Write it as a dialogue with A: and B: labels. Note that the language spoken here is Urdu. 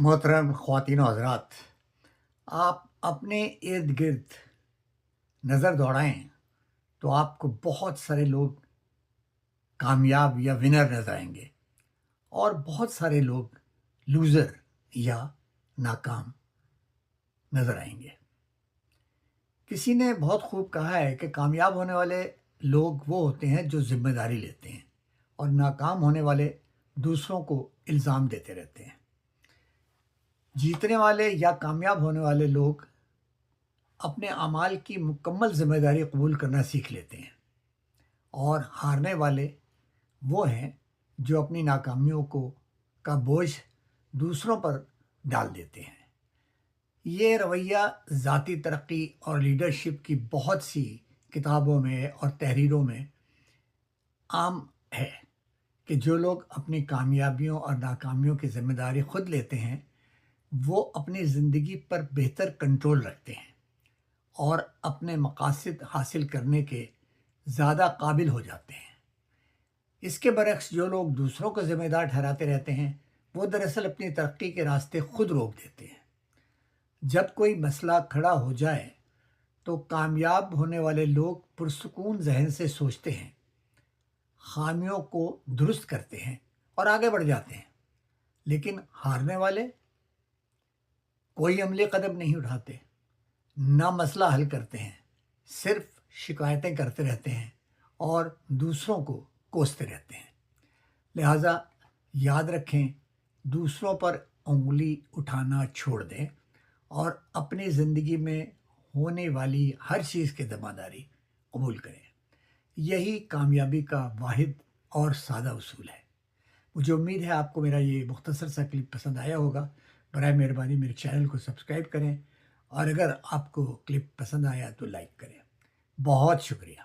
A: محترم خواتین و حضرات، آپ اپنے ارد گرد نظر دوڑائیں تو آپ کو بہت سارے لوگ کامیاب یا ونر نظر آئیں گے اور بہت سارے لوگ لوزر یا ناکام نظر آئیں گے۔ کسی نے بہت خوب کہا ہے کہ کامیاب ہونے والے لوگ وہ ہوتے ہیں جو ذمہ داری لیتے ہیں، اور ناکام ہونے والے دوسروں کو الزام دیتے رہتے ہیں۔ جیتنے والے یا کامیاب ہونے والے لوگ اپنے اعمال کی مکمل ذمہ داری قبول کرنا سیکھ لیتے ہیں، اور ہارنے والے وہ ہیں جو اپنی ناکامیوں کا بوجھ دوسروں پر ڈال دیتے ہیں۔ یہ رویہ ذاتی ترقی اور لیڈرشپ کی بہت سی کتابوں میں اور تحریروں میں عام ہے کہ جو لوگ اپنی کامیابیوں اور ناکامیوں کی ذمہ داری خود لیتے ہیں وہ اپنی زندگی پر بہتر کنٹرول رکھتے ہیں اور اپنے مقاصد حاصل کرنے کے زیادہ قابل ہو جاتے ہیں۔ اس کے برعکس جو لوگ دوسروں کو ذمہ دار ٹھہراتے رہتے ہیں وہ دراصل اپنی ترقی کے راستے خود روک دیتے ہیں۔ جب کوئی مسئلہ کھڑا ہو جائے تو کامیاب ہونے والے لوگ پرسکون ذہن سے سوچتے ہیں، خامیوں کو درست کرتے ہیں اور آگے بڑھ جاتے ہیں، لیکن ہارنے والے کوئی عملی قدم نہیں اٹھاتے، نہ مسئلہ حل کرتے ہیں، صرف شکایتیں کرتے رہتے ہیں اور دوسروں کو کوستے رہتے ہیں۔ لہٰذا یاد رکھیں، دوسروں پر انگلی اٹھانا چھوڑ دیں اور اپنی زندگی میں ہونے والی ہر چیز کی ذمہ داری قبول کریں۔ یہی کامیابی کا واحد اور سادہ اصول ہے۔ مجھے امید ہے آپ کو میرا یہ مختصر سا کلپ پسند آیا ہوگا۔ برائے مہربانی میرے چینل کو سبسکرائب کریں، اور اگر آپ کو کلپ پسند آیا تو لائک کریں۔ بہت شکریہ۔